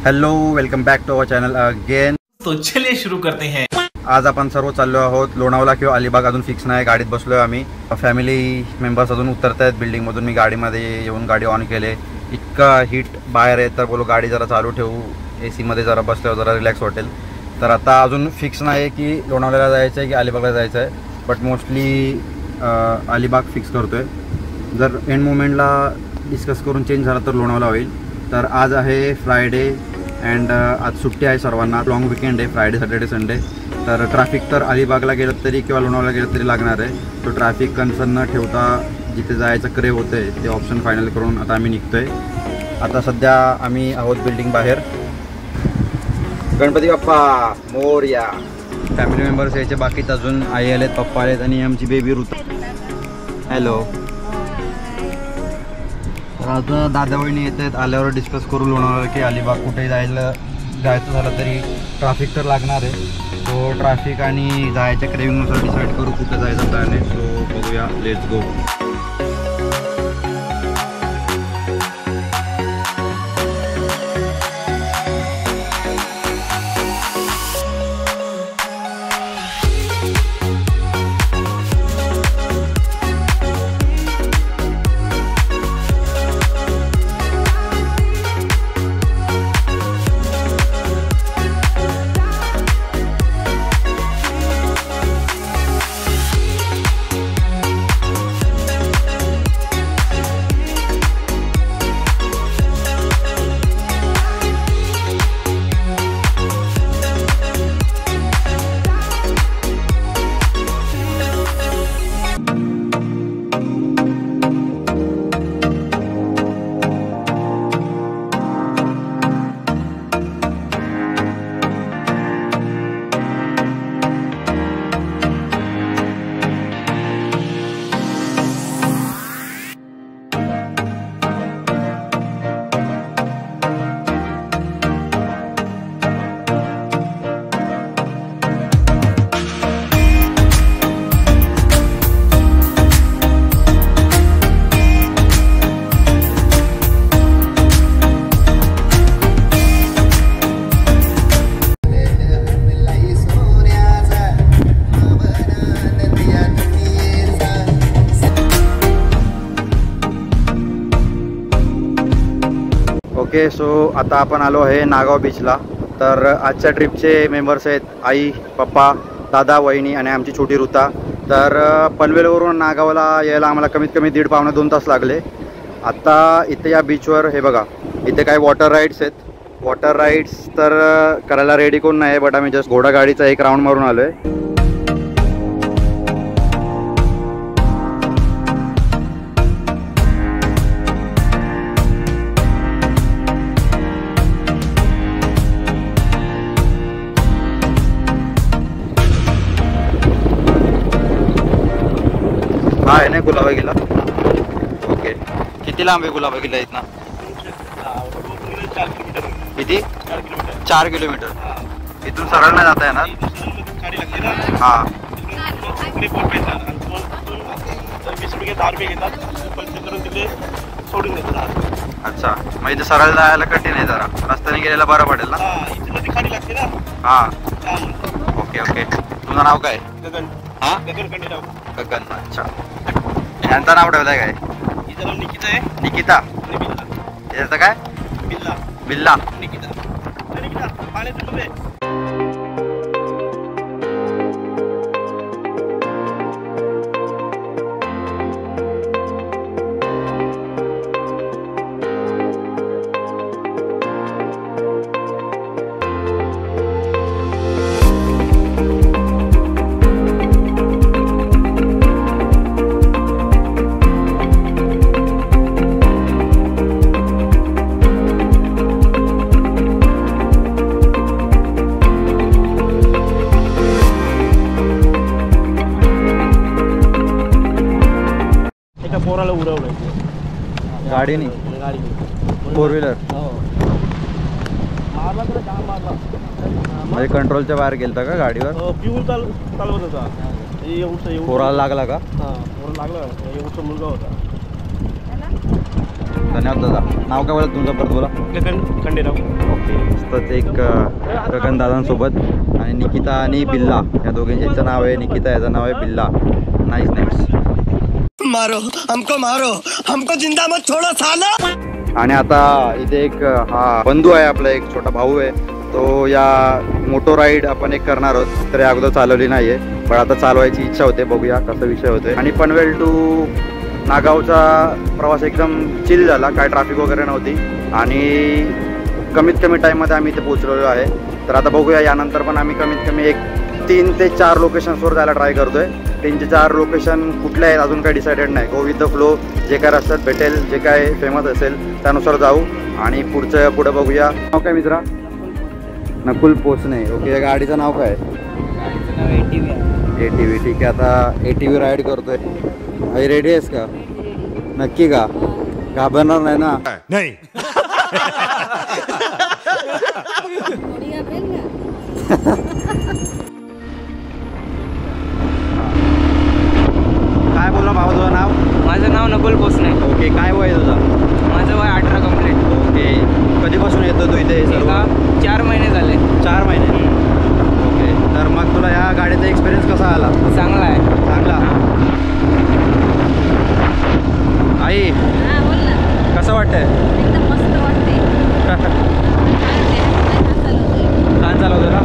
Hello, welcome back to our channel again. तो चलिए शुरू करते हैं। आज आपण सर्व चाललो आहोत लोणावळा किंवा अलिबाग, अजून फिक्स नाही। गाडीत बसलोय आम्ही, फॅमिली मेंबर्स अजून उतरत आहेत बिल्डिंगमधून। मी गाडीमध्ये येऊन गाडी ऑन केले, इतका हीट बाहेर आहे तर बोलो गाडी जरा चालू ठेवू, AC मध्ये जरा बसल्यावर जरा रिलॅक्स वाटेल। तर आता अजून फिक्स नाही की लोणावळ्याला जायचं आहे की अलिबागला जायचं आहे, बट मोस्टली अलिबाग फिक्स करतोय। जर एंड मोमेंटला डिस्कस करून चेंज झाला तर लोणावळा होईल। तर आज आहे फ्रायडे अँड आज सुट्टी आहे सर्वांना, लॉंग वीकेंड आहे, फ्रायडे सॅटर्डे संडे। तर ट्रॅफिक तर अलिबागला गेलं तरी किंवा लोणावळ्याला गेलं तरी लागणार आहे। तो ट्रॅफिक कन्सर्न न ठेवता जिथे जायचं क्रेव होतं आहे ते ऑप्शन फायनल करून आता आम्ही निघतोय। आता सध्या आम्ही आहोत बिल्डिंग बाहेर। गणपती बाप्पा मोरया। फॅमिली मेंबर्स यायचे बाकीच, अजून आई आलेत, पप्पा आलेत आणि आमची बेबी ऋतू। हॅलो। तर आता दादा वहिनी येत आहेत, आल्यावर डिस्कस करू लोणावळा की अलिबाग कुठेही जायचं झालं तरी ट्रॅफिक तर लागणार आहे। तो ट्रॅफिक आणि जायच्या क्रेविंगनुसार डिसाईड करू कुठं जायचं प्लॅन आहे। सो बघूया, लेट्स गो। ओके, सो आता आपण आलो आहे नागाव बीचला। तर आजच्या ट्रिपचे मेंबर्स आहेत आई, पप्पा, दादा, वहिनी आणि आमची छोटी ऋता। तर पनवेलवरून नागावला यायला आम्हाला कमीत कमी 1.5 पावणे 2 तास लागले। आता इथे या बीचवर हे बघा, इथे काही वॉटर राईड्स आहेत। वॉटर राईड्स तर करायला रेडी कोण नाही, बट आम्ही जस्ट घोडा गाडीचा एक राऊंड मारून आलो आहे। हा आहे ना गुलाबा किल्ला। ओके, किती लांब आहे गुलाबा किल्ला इथनं? किती? 4 किलोमीटर। इथून सरळ नाही जाता येणार? हां, अच्छा, मग इथे सरळ जायला कठीण आहे, जरा रस्त्याने गेलेला बरं पडेल ना? हां, ओके ओके। तुझं नाव काय? हां, गगन। अच्छा, यांचं नाव ठेवलंय काय? निकिता आहे। निकिता? याचं काय? बिल्ला। बिल्ला निकिता। पोराला उडवलं गाडीने, 4 व्हीलर मारला तर जाम मारला, म्हणजे कंट्रोलच्या बाहेर गेलता का गाडीवर? पिऊन चालवत होता। पोराला लागला का? हां, पोराला लागला, एवढा मुलगा होता। धन्यवाद दादा. नाव काय बोला तुमचं परत बोला. खंडेराव. ओके मस्तच एक गगन दादांसोबत आणि निकिता आणि बिल्ला या दोघांचं नाव आहे. निकिता याचं नाव आहे बिल्ला. Nice names. मारो हमको जिंदा मत छोड़ो साला. आणि आता इथे एक हा बंधू आहे आपला, एक छोटा भाऊ आहे. तो या मोटो राईड आपण एक करणार आहोत. तर या अगोदर चालवली नाही आहे पण आता चालवायची इच्छा होते. बघूया कसा विषय होतोय. आणि पनवेल टू नागावचा प्रवास एकदम चिल झाला, काय ट्रॅफिक वगैरे नव्हती आणि कमीत कमी टाईममध्ये आम्ही इथे पोहोचलेलो आहे. तर आता बघूया यानंतर पण आम्ही कमीत कमी एक 3 ते 4 लोकेशन्सवर जायला ट्राय करतोय. 3 ते 4 लोकेशन कुठले आहेत अजून काही डिसाइडेड नाही. गो विथ द फ्लो, जे काय रस्त्यात भेटेल, जे काय फेमस असेल त्यानुसार जाऊ आणि पुढे बघूया. नाव काय मित्रा? नकुल पोचणे. ओके या गाडीचं नाव काय? ATV. ठीक आहे आता ATV राईड करतोय. आई रेडी आहेस का? नक्की का? घाबरणार नाही ना? नहीं. काय बोला भाऊ तुझं नाव? माझं नाव नकुल पोचणे. ओके काय वय तुझं? माझं वय 18 कंप्लीट. ओके कधीपासून येतो तू इथे? सर्व 4 महिने झाले. 4 महिने. ओके तर मग तुला या गाडीचा एक्सपिरियन्स कसा आला? चांगला आहे. चांगला. आई हां बोल ना. कसं वाटतंय? एकदम मस्त वाटते. छान चालवतो ना?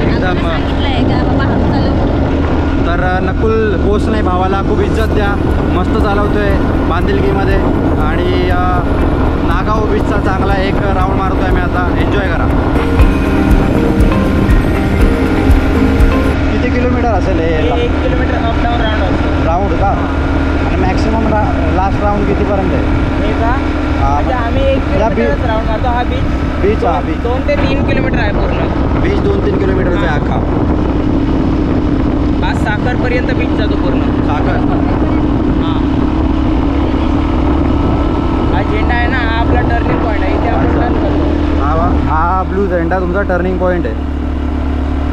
एकदम. सांगितलंय का बाबा हात चालव. तर नकुल पोचणे भावाला खूप इज्जत द्या. मस्त चालवतोय बांधिलकीमध्ये आणि नागाव बीचचा चांगला एक राऊंड मारतोय आम्ही आता. एन्जॉय करा. किती किलोमीटर असेल हे? 1 किलोमीटर अप डाऊन राऊंड असतो. राऊंड का? आणि मॅक्सिमम लास्ट राऊंड कितीपर्यंत आहे? हे का? म्हणजे आम्ही 1 किलोमीटरच राऊंड मारतो. हा बीच हा बीच 2 ते 3 किलोमीटर आहे पूर्ण. बीच 2-3 किलोमीटरचा आहे अख्खा. आज साखरपर्यंत बीच जातो पूर्ण. साखर. हां हा झेंडा आहे ना, हा आपला टर्निंग पॉईंट आहे. इथे आपण टर्न करतो. हा ब्लू झेंडा तुमचा टर्निंग पॉईंट आहे.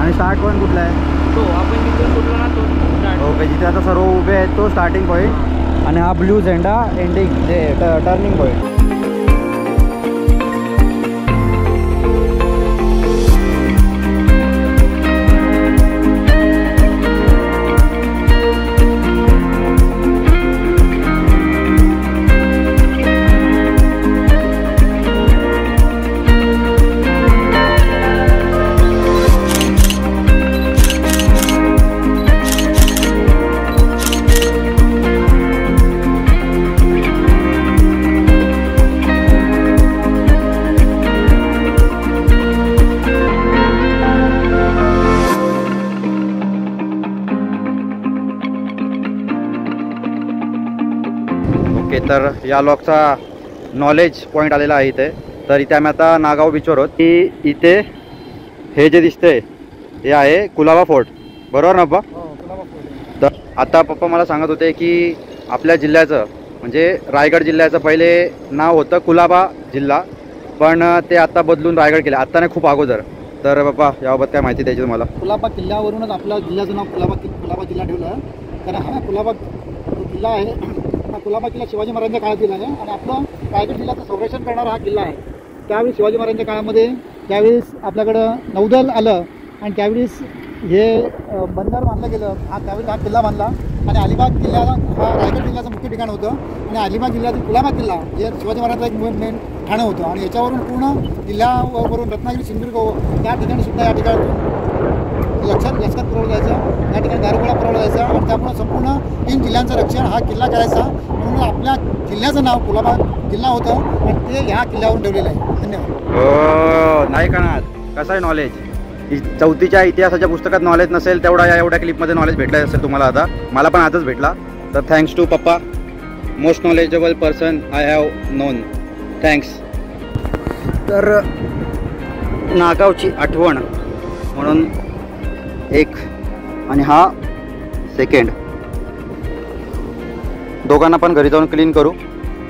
आणि स्टार्ट पॉईंट कुठला आहे? तो आपण जिथून सुटलो ना तो start. ओके जिथे आता सर्व उभे आहेत तो स्टार्टिंग पॉईंट आणि हा ब्लू झेंडा एंडिंग जे टर्निंग पॉईंट. ओके तर या लॉकचा नॉलेज पॉईंट आलेला आहे इथे. तर इथे आम्ही आता नागाव बीचवर आहोत. की इथे हे जे दिसतंय हे आहे कुलाबा फोर्ट, बरोबर ना पप्पा? तर आता पप्पा मला सांगत होते की आपल्या जिल्ह्याचं म्हणजे रायगड जिल्ह्याचं पहिले नाव होतं कुलाबा जिल्हा, पण ते आता बदलून रायगड केलं. आत्ता नाही खूप अगोदर. तर पप्पा याबाबत काय माहिती द्यायची तुम्हाला? कुलाबा किल्ल्यावरूनच आपल्या जिल्ह्याचं नाव कुलाबा जिल्हा ठेवलं. कारण हा कुलाबा किल्ला आहे, हा कुलाबा किल्ला शिवाजी महाराजांच्या काळातील आहे आणि आपलं रायगड जिल्ह्याचं संरक्षण करणारा हा किल्ला आहे. त्यावेळी शिवाजी महाराजांच्या काळामध्ये ज्यावेळेस आपल्याकडं नौदल आलं आणि त्यावेळेस हे बंदर बांधलं गेलं, त्यावेळी हा किल्ला बांधला आणि अलिबाग किल्ल्याला हा रायगड जिल्ह्याचं मुख्य ठिकाण होतं आणि अलिबाग जिल्ह्यातील कुलाबा किल्ला हे शिवाजी महाराजांचं एक मेन ठाणं होतं आणि याच्यावरून पूर्ण किल्ल्यावरून रत्नागिरी सिंधुदुर्ग त्या ठिकाणी सुद्धा या ठिकाणी लष्कर पुरवलं जायचं, या ठिकाणी दारुगोळा पुरवला जायचा आणि त्यामुळे संपूर्ण 3 जिल्ह्यांचं रक्षण हा किल्ला करायचा. म्हणून आपल्या जिल्ह्याचं नाव कुलाबा जिल्हा होतं आणि ते ह्या किल्ल्यावरून ठेवलेलं आहे. धन्यवाद. हो नाही का ना, कसं आहे नॉलेज? 4थीच्या इतिहासाच्या पुस्तकात नॉलेज नसेल तेवढा या एवढ्या क्लिपमध्ये नॉलेज भेटलं असेल तुम्हाला. आता मला पण आजच भेटला. तर थँक्स टू पप्पा, most knowledgeable person I have non. Thanks. तर नागावची आठवण म्हणून एक आणि हा सेकंड, दोघांना पण घरी जाऊन क्लीन करू.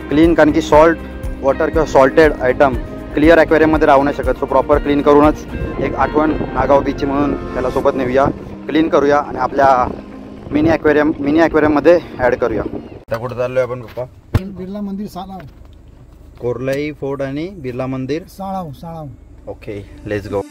क्लीन कारण की सॉल्ट वॉटर किंवा सॉल्टेड आयटम क्लिअर ॲक्वेरियममध्ये राहू नाही शकत. सो प्रॉपर क्लीन करूनच एक आठवण नागाव बीचची म्हणून त्याला सोबत नेऊया, क्लीन करूया आणि आपल्या मिनी ॲक्वेरियममध्ये ॲड करूया. त्या कुठं चाललो आहे आपण पप्पा? बिर्ला मंदिर साला कोर्लाई फोर्ट आणि बिर्ला मंदिर. साळाव. Okay, let's go.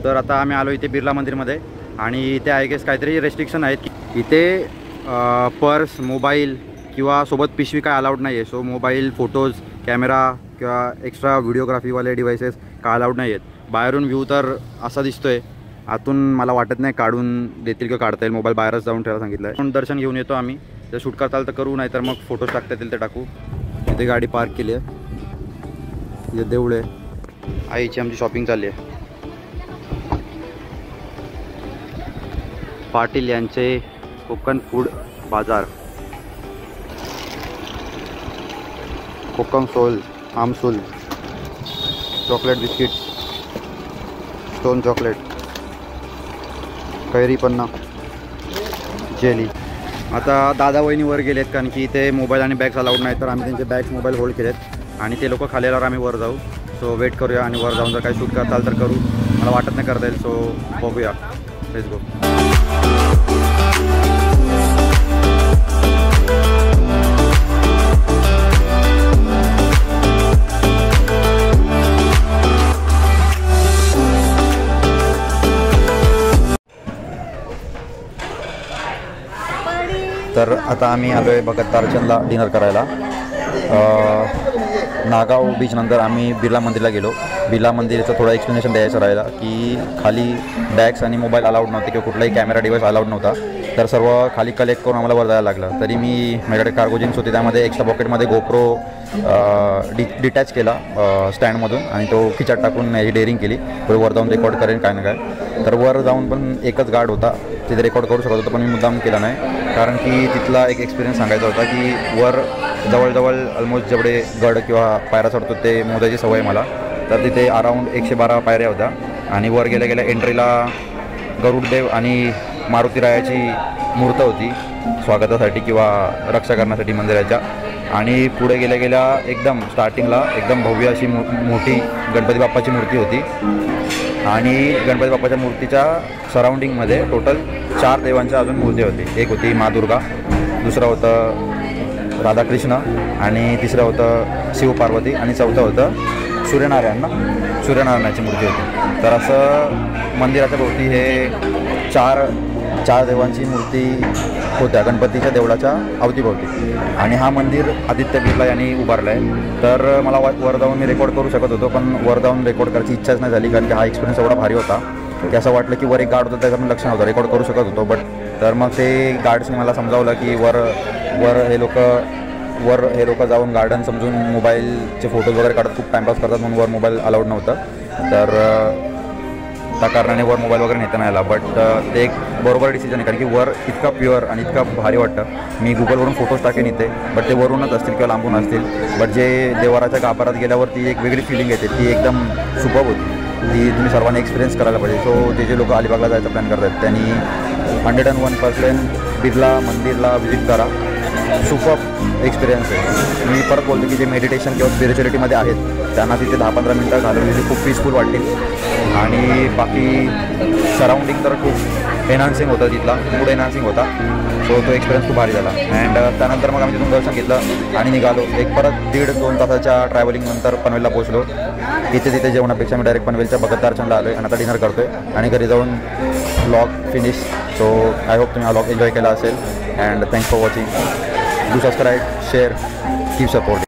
तर आता आम्ही आलो इथे बिर्ला मंदिरमध्ये आणि इथे आय गेस काहीतरी रेस्ट्रिक्शन आहेत की इथे पर्स, मोबाईल किंवा सोबत पिशवी काय अलाउड नाही आहे. सो मोबाईल, फोटोज, कॅमेरा किंवा एक्स्ट्रा व्हिडिओग्राफीवाले डिव्हायसेस काय अलाउड नाही आहेत. बाहेरून व्ह्यू तर असा दिसतो आहे, आतून मला वाटत नाही काढून देतील किंवा काढता येईल. मोबाईल बाहेरच जाऊन ठेवायला सांगितलं आहे. पण दर्शन घेऊन येतो आम्ही. जर शूट करता आलं तर करू, नाही तर मग फोटोज टाकता येतील ते टाकू. इथे गाडी पार्क केली आहे. इथे देऊळ आहे. आईची आमची शॉपिंग चालली आहे. पाटील यांचे कोकण फूड बाजार. कोकम सोल, आमसूल, चॉकलेट बिस्किट, स्टोन चॉकलेट, कैरी पन्ना, जेली. आता दादा वहिनी वर गेलेत कारण की इथे मोबाईल आणि बॅग्स अलाउड नाही. तर आम्ही त्यांचे बॅग्स, मोबाईल होल्ड केलेत आणि ते लोक खाली आल्यावर आम्ही वर जाऊ. सो वेट करूया आणि वर जाऊन जर काही शूट करता आलं तर करू. मला वाटत नाही करता येईल. सो बघूया. Let's go. तर आता आम्ही आलो आहे बघत तारचंदला डिनर करायला. नागाव बीच नंतर आम्ही बिर्ला मंदिरला गेलो. बिर्ला मंदिरचं थोडं एक्सप्लेनेशन द्यायचं राहिला की खाली बॅग्स आणि मोबाईल अलाउड नव्हते किंवा कुठलाही कॅमेरा डिव्हाइस अलाउड नव्हता. तर सर्व खाली कलेक्ट करून आम्हाला वर जायला लागलं. तरी मी माझ्याकडे कार्गो जीन्स होती, त्यामध्ये एक्स्ट्रा पॉकेटमध्ये गोप्रो डिटॅच केला स्टँडमधून आणि तो खिचात टाकून याची डेअरिंग केली. पुढे वर जाऊन रेकॉर्ड करेन काय ना काय. तर वर जाऊन पण एकच गार्ड होता, तिथे रेकॉर्ड करू शकत होतं पण मी मुद्दाम केला नाही. कारण की तिथला एक एक्सपिरियन्स सांगायचा होता की वर जवळजवळ ऑलमोस्ट जेवढे गड किंवा पायऱ्या चढतो ते मोजायची सवय मला. तर तिथे अराऊंड 112 पायऱ्या होत्या आणि वर गेल्या गेल्या एंट्रीला गरुडदेव आणि मारुतीरायाची मूर्त होती स्वागतासाठी किंवा रक्षा करण्यासाठी मंदिराच्या. आणि पुढे गेल्या गेल्या एकदम स्टार्टिंगला एकदम भव्य अशी मोठी गणपती बाप्पाची मूर्ती होती. आणि गणपती बाप्पाच्या मूर्तीच्या सराउंडिंगमध्ये टोटल 4 देवांच्या अजून मूर्ती होती. एक होती मा दुर्गा, दुसरं होतं राधाकृष्ण आणि तिसरं होतं शिवपार्वती आणि चौथं होतं सूर्यनारायणाची मूर्ती होती. तर असं मंदिराच्या भोवती हे चार देवांची मूर्ती होत्या गणपतीच्या देवळाच्या अवतीभोवती. आणि हा मंदिर आदित्य बिर्ला यांनी उभारलं आहे. तर मला वर जाऊन मी रेकॉर्ड करू शकत होतो पण वर जाऊन रेकॉर्ड करायची इच्छाच नाही झाली कारण की हा एक्सपिरियन्स एवढा भारी होता की असं वाटलं की वर एक गार्ड होतं त्याचं पण लक्ष नव्हतं. रेकॉर्ड करू शकत होतो बट तर मग ते गार्ड्सने मला समजावलं की वर हे लोक जाऊन गार्डन समजून मोबाईलचे फोटोज वगैरे काढत खूप टाईमपास करतात म्हणून वर मोबाईल अलाउड नव्हतं. तर त्या कारणाने वर मोबाईल वगैरे नेता नाही आला. बट ते एक बरोबर डिसिजन आहे कारण की वर इतका प्युअर आणि इतका भारी वाटतं. मी गुगलवरून फोटोज टाकेन इथे बट ते वरूनच असतील किंवा लांबून असतील. बट जे देवाराच्या गाभारात गेल्यावर ती एक वेगळी फिलिंग येते, ती एकदम सुपर्ब होती. ती तुम्ही सर्वांनी एक्सपिरियन्स करायला पाहिजे. सो जे लोक अलिबागला जायचा प्लॅन करतात त्यांनी 101% बिर्ला मंदिरला व्हिजिट करा. सुपर एक्सपिरियन्स आहे. मी परत बोलतो की जे मेडिटेशन किंवा स्पिरिच्युअलिटीमध्ये आहेत त्यांना तिथे 10-15 मिनटं घालवलेली खूप पीसफुल वाटतील. आणि बाकी सराउंडिंग तर खूप एनहान्सिंग होतं, तिथला मूड एनहान्सिंग होता. सो तो एक्सपिरियन्स खूप भारी झाला. अँड त्यानंतर मग आम्ही तिथून दर्शन घेतलं आणि निघालो. एक परत 1.5-2 तासाच्या ट्रॅव्हलिंगनंतर पनवेलला पोहोचलो. तिथे जेवणापेक्षा मी डायरेक्ट पनवेलच्या भगत दर्शनला आलो आहे आणि आता डिनर करतो आहे आणि घरी जाऊन vlog finish. So I hope तुम्ही हा व्लॉग एन्जॉय केला असेल. And thanks for watching. Do subscribe, share, keep support.